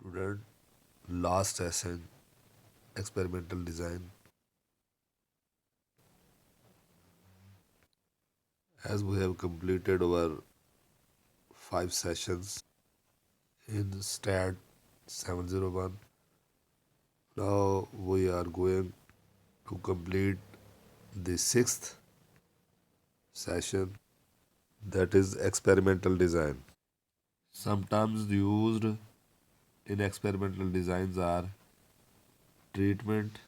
Student, last session experimental design. As we have completed our 5 sessions in STAT 701, now we are going to complete the sixth session, that is experimental design. Some terms used in experimental designs are treatment,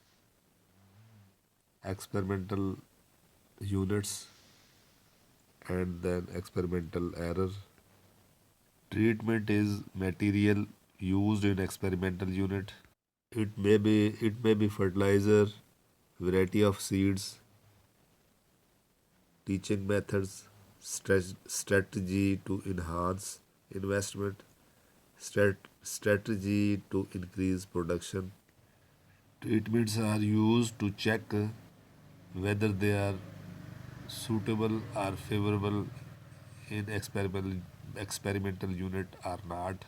experimental units, and then experimental error. Treatment is material used in experimental unit. It may be fertilizer, variety of seeds, teaching methods, strategy to enhance investment, strategy to increase production. Treatments are used to check whether they are suitable or favorable in experimental unit or not.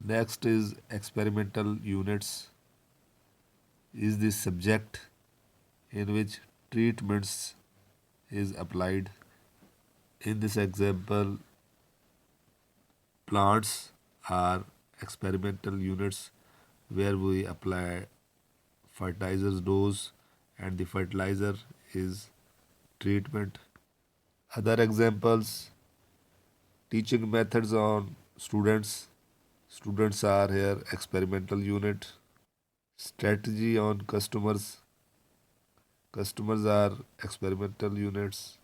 Next is experimental units is the subject in which treatments is applied. In this example, plants are experimental units where we apply fertilizers dose and the fertilizer is treatment. Other examples, teaching methods on students. Students are here experimental unit. Strategy on customers. Customers are experimental units.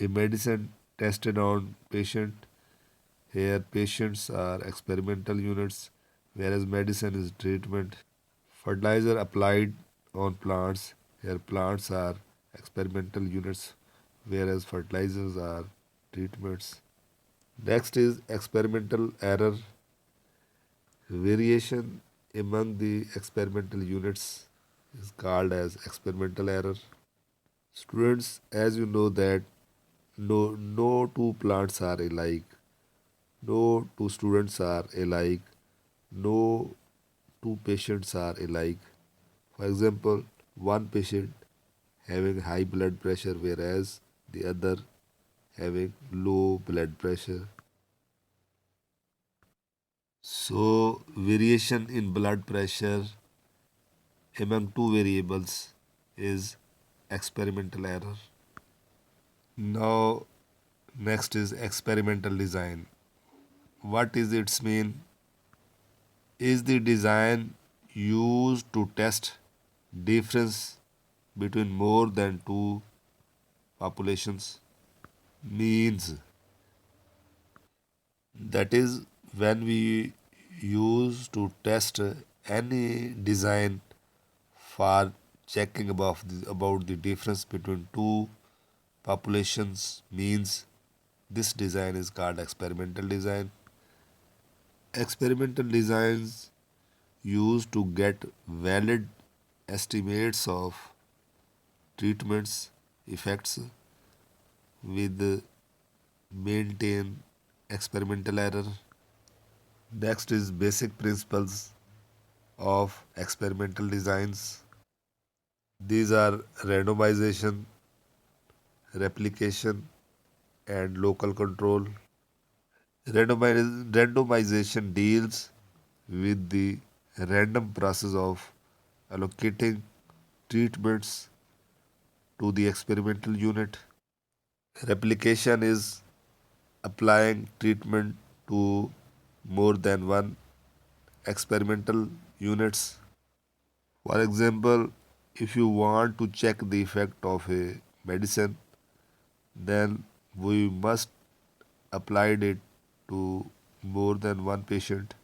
A medicine tested on patient. Here patients are experimental units whereas medicine is treatment. Fertilizer applied on plants. Here plants are experimental units whereas fertilizers are treatments. Next is experimental error. Variation among the experimental units is called as experimental error. Students, as you know that no two plants are alike, no two students are alike, no two patients are alike. For example, one patient having high blood pressure whereas the other having low blood pressure. So, variation in blood pressure among two variables is experimental error. Now, next is experimental design. What is its mean? Is the design used to test difference between more than two populations? Means that is when we use to test any design for checking about the difference between two populations means this design is called experimental design. Experimental designs used to get valid estimates of treatments effects with maintain experimental error. Next is basic principles of experimental designs. These are randomization, replication, and local control. Randomization deals with the random process of allocating treatments to the experimental unit. Replication is applying treatment to more than one experimental units. For example, if you want to check the effect of a medicine, then we must apply it to more than one patient.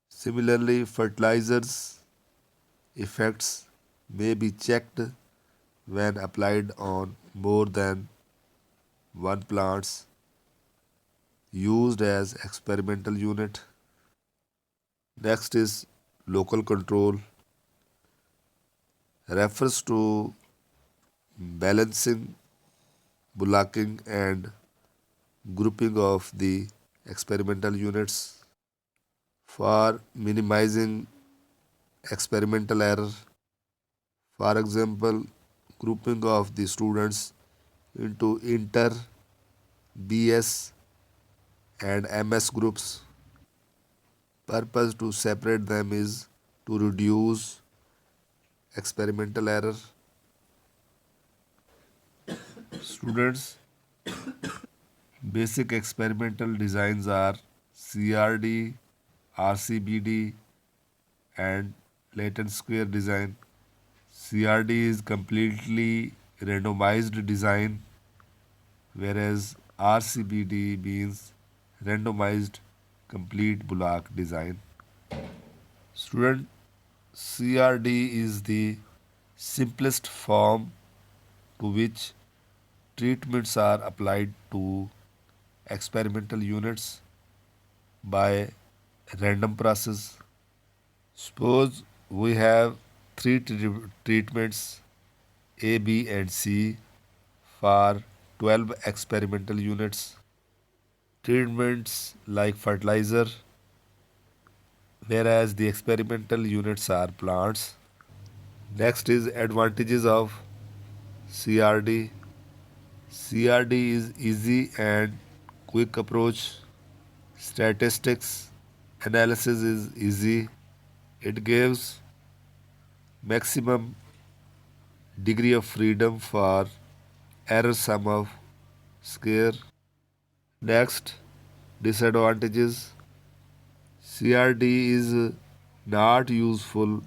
Similarly, fertilizers effects may be checked when applied on more than one plants used as experimental unit. Next is local control, refers to balancing, blocking and grouping of the experimental units. for minimizing experimental error. For example, grouping of the students into inter, BS, and MS groups. Purpose to separate them is to reduce experimental error. Students, basic experimental designs are CRD, RCBD, and latent square design. CRD is completely randomized design, whereas RCBD means randomized complete block design. Student, CRD is the simplest form to which treatments are applied to experimental units by random process. Suppose we have three treatments A, B, and C for 12 experimental units. Treatments like fertilizer, whereas the experimental units are plants. Next is advantages of CRD. CRD is easy and quick approach. Statistics analysis is easy. It gives maximum degree of freedom for error sum of square. Next, disadvantages. CRD is not useful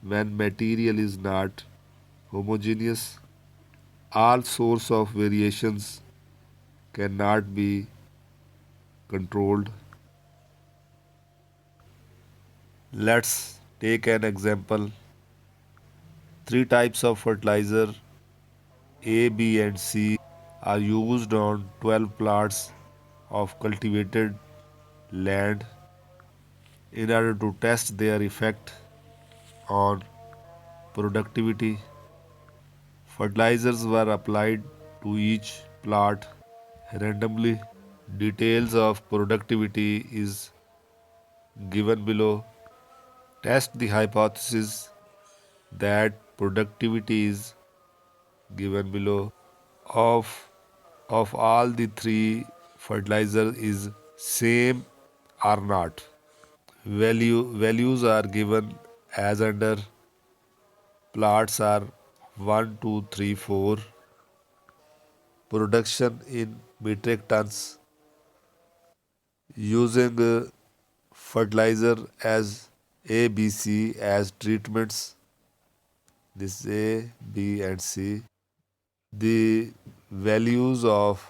when material is not homogeneous. All source of variations cannot be controlled. Let's take an example. Three types of fertilizer A, B, and C are used on 12 plots of cultivated land in order to test their effect on productivity. Fertilizers were applied to each plot randomly. Details of productivity is given below. Test the hypothesis that productivity is given below of all the three fertilizer is same or not. Values are given as under. Plots are 1, 2, 3, 4. Production in metric tons using fertilizer as A, B, C as treatments. This is A, B, and C. The values of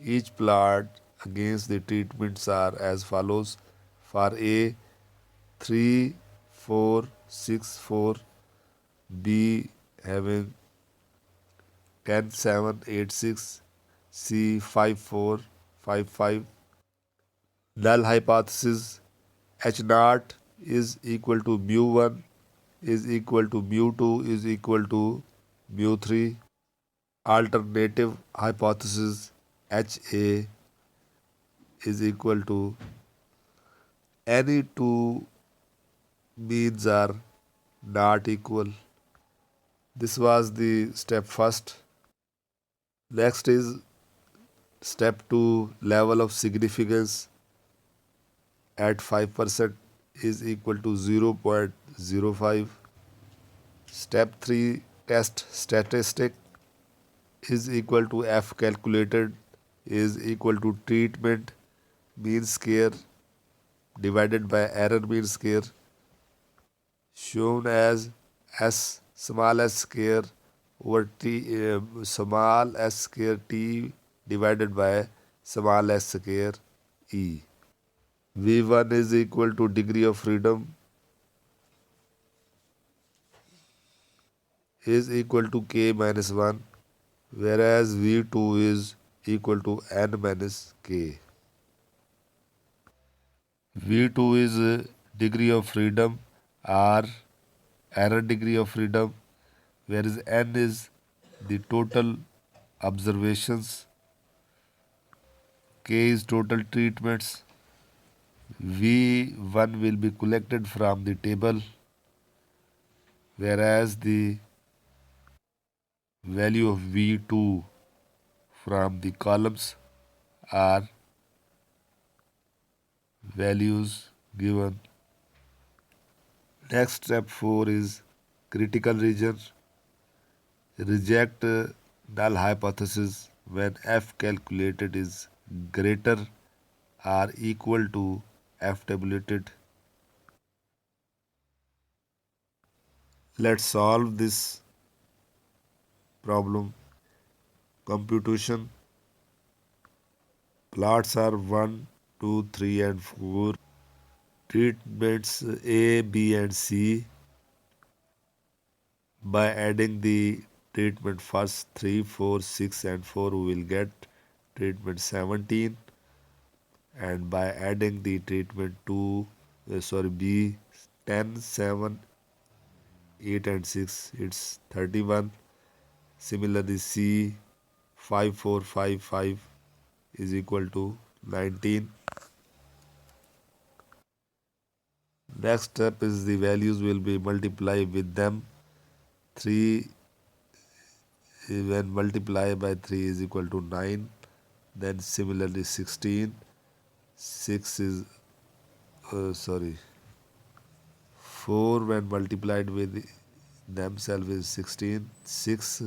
each plot against the treatments are as follows. For A, 3, 4, 6, 4. B having 10, 7, 8, 6. C 5, 4, 5, 5. Null hypothesis H naught is equal to mu 1 is equal to mu 2 is equal to mu 3. Alternative hypothesis HA is equal to any two means are not equal. This was the step first. Next is step 2, level of significance at 5% is equal to 0.05. Step 3, test statistic is equal to F calculated is equal to treatment mean square divided by error mean square, shown as S small s square over t small s square t divided by small s square e. V1 is equal to degree of freedom is equal to k minus 1, whereas V2 is equal to n minus k. V2 is degree of freedom or error degree of freedom, whereas n is the total observations, k is total treatments. 1 will be collected from the table, whereas the value of V2 from the columns are values given. Next, step 4 is critical region. Reject null hypothesis when F calculated is greater or equal to F tabulated. Let's solve this problem. Computation plots are 1, 2, 3, and 4. Treatments A, B, and C. By adding the treatment first 3, 4, 6, and 4, we will get treatment 17. And by adding the treatment 2, B, 10, 7, 8, and 6, it's 31. Similarly, C, 5, 4, 5, 5 is equal to 19. Next step is the values will be multiplied with them. 3 when multiplied by 3 is equal to 9. Then similarly 16. 6 is, 4 when multiplied with themselves is 16. 6,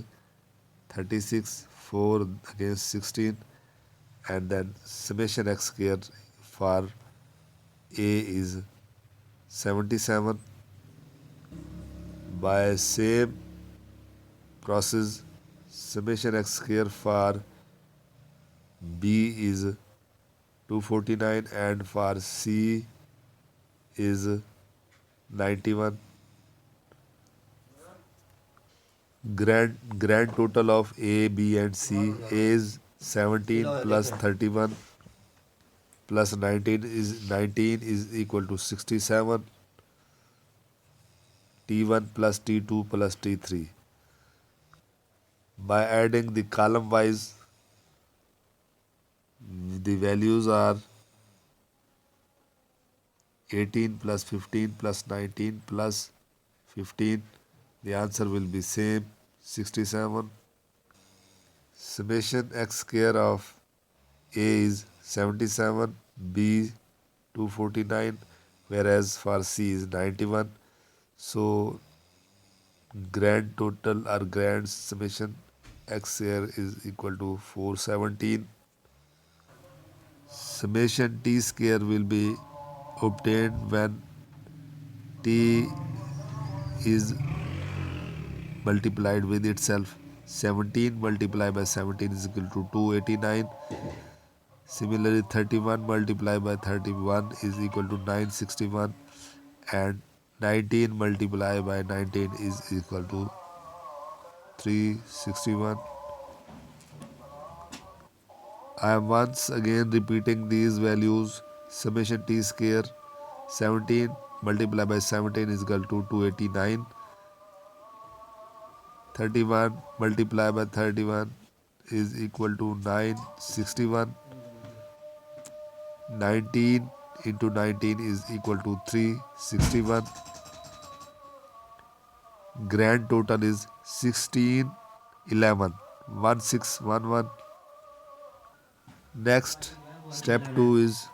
36, 4 against 16. And then summation x square for A is 77. By same process, summation x square for B is 249 and for C is 91. Grand total of A, B, and C is 17 plus 31 plus 19 is equal to 67. T1 plus T2 plus T3. By adding the column wise, the values are 18 plus 15 plus 19 plus 15. The answer will be same, 67. Summation x square of A is 77, B 249, whereas for C is 91. So grand total or grand summation x square is equal to 417. Summation t square will be obtained when t is multiplied with itself. 17 multiplied by 17 is equal to 289. Similarly, 31 multiplied by 31 is equal to 961. And 19 multiplied by 19 is equal to 361. I am once again repeating these values. Summation t square 17 multiplied by 17 is equal to 289. 31 multiplied by 31 is equal to 961. 19 into 19 is equal to 361. Grand total is 1611. 1611. Next, step 2 is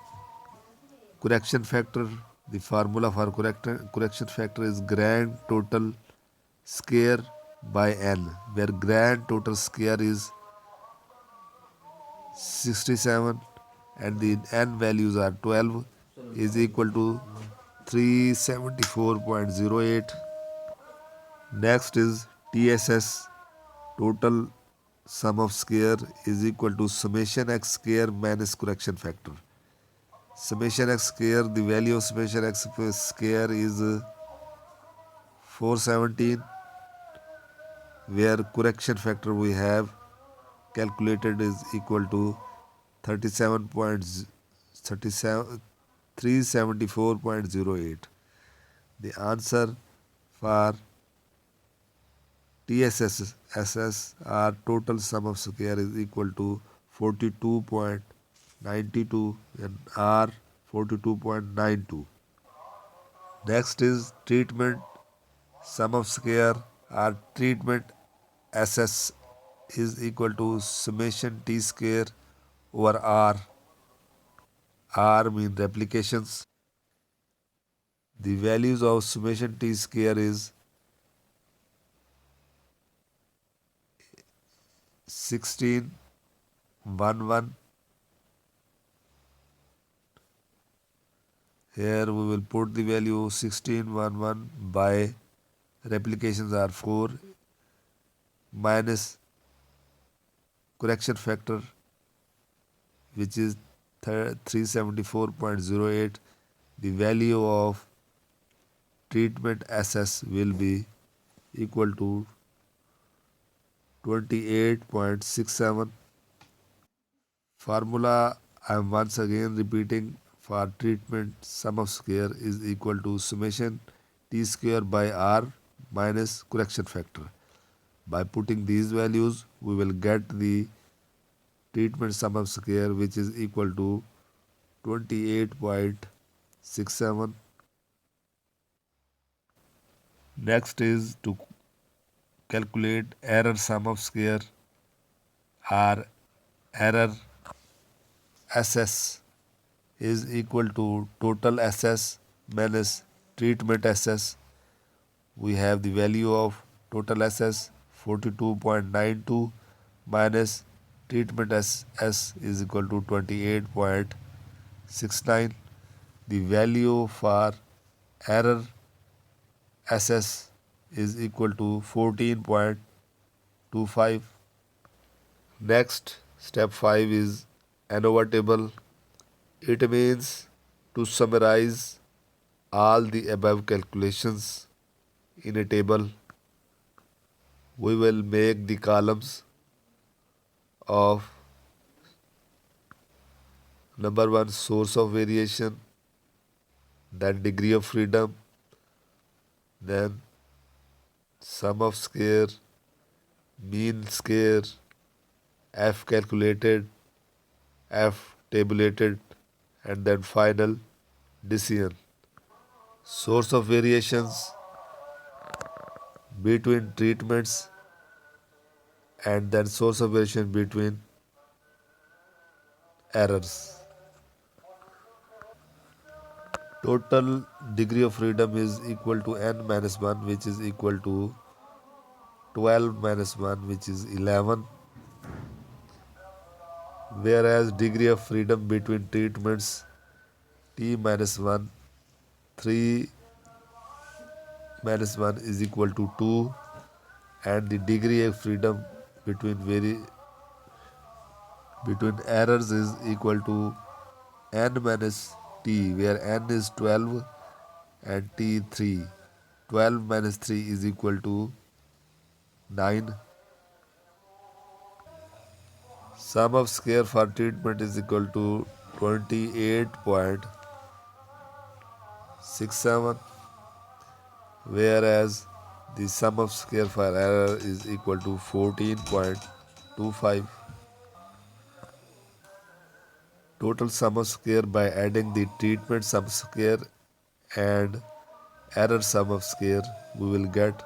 correction factor. The formula for correction factor is grand total square by n, where grand total square is 67 and the n values are 12 is equal to 374.08. Next is TSS, total sum of square is equal to summation x square minus correction factor. Summation x square, the value of summation x square is 417, where correction factor we have calculated is equal to 374.08. The answer for TSS or total sum of square is equal to 42.92 and R 42.92. Next is treatment sum of square or treatment SS is equal to summation T square over R. R mean replications. The values of summation T square is 16, 1, 1. Here we will put the value 16, 1, 1 by replications are 4 minus correction factor which is 374.08. The value of treatment SS will be equal to 28.67. Formula I am once again repeating for treatment sum of square is equal to summation T square by R minus correction factor. By putting these values, we will get the treatment sum of square which is equal to 28.67. Next is to calculate error sum of square or error SS is equal to total SS minus treatment SS. We have the value of total SS 42.92 minus treatment SS is equal to 28.69. The value for error SS is equal to 14.25. Next, step 5 is Anova table. It means to summarize all the above calculations in a table. We will make the columns of number 1 source of variation, then degree of freedom, then sum of square, mean square, F calculated, F tabulated, and then final decision. Source of variations between treatments and then source of variation between errors. Total degree of freedom is equal to n minus 1 which is equal to 12 minus 1 which is 11, whereas degree of freedom between treatments t minus 1 3 minus 1 is equal to 2, and the degree of freedom between between errors is equal to n minus t, where n is 12 and t 3. 12 minus 3 is equal to 9. Sum of square for treatment is equal to 28.67, whereas the sum of square for error is equal to 14.25. Total sum of square by adding the treatment sum square and error sum of square, we will get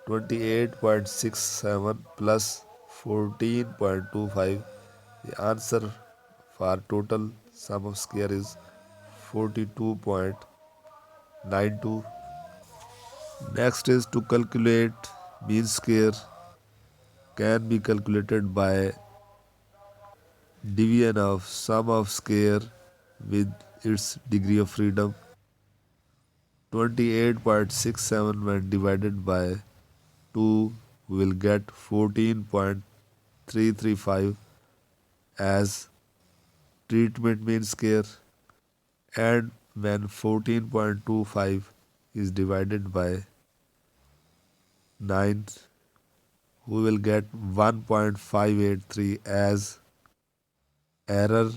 28.67 plus 14.25. The answer for total sum of square is 42.92. Next is to calculate mean square can be calculated by division of sum of square with its degree of freedom. 28.67 when divided by 2 we will get 14.335 as treatment mean square, and when 14.25 is divided by 9 we will get 1.583 as error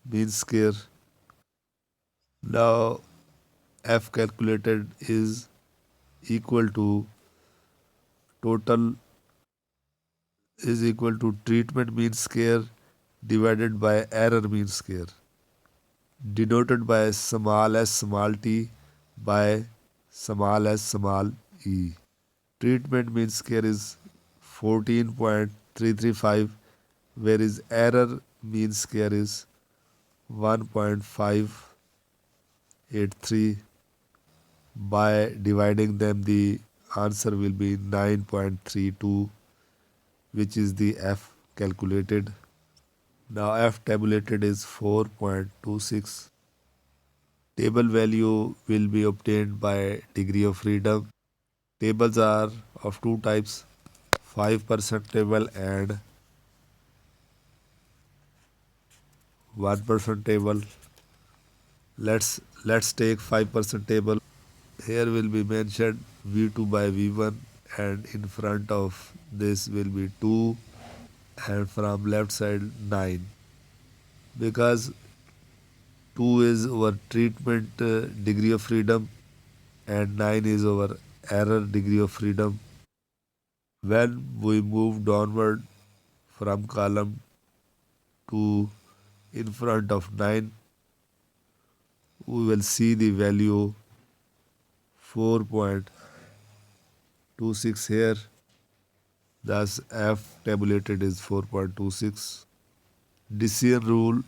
mean square. Now F calculated is equal to total is equal to treatment mean square divided by error mean square, denoted by small s small t by small s small e. Treatment mean square is 14.335, whereas error mean square is 1.583. By dividing them, the answer will be 9.32, which is the F calculated. Now F tabulated is 4.26. Table value will be obtained by degree of freedom. Tables are of two types, 5% table and 1% table. Let's take 5% table. Here will be mentioned V2 by V1, and in front of this will be 2, and from left side 9, because 2 is our treatment degree of freedom and 9 is our error degree of freedom. When we move downward from column to in front of 9, we will see the value 4.26 here. Thus F tabulated is 4.26. Decision rule: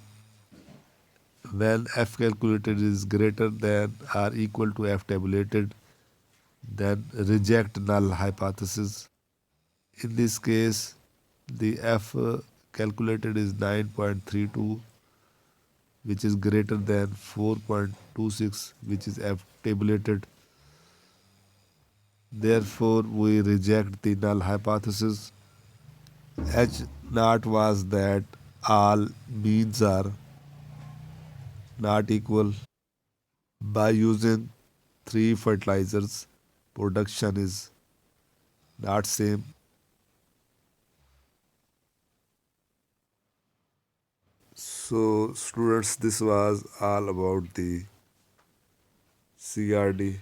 when F calculated is greater than or equal to F tabulated, then reject null hypothesis. In this case, the F calculated is 9.32, which is greater than 4.26, which is F tabulated. Therefore, we reject the null hypothesis. H naught was that all means are not equal. By using three fertilizers, production is not same. So students, this was all about the CRD.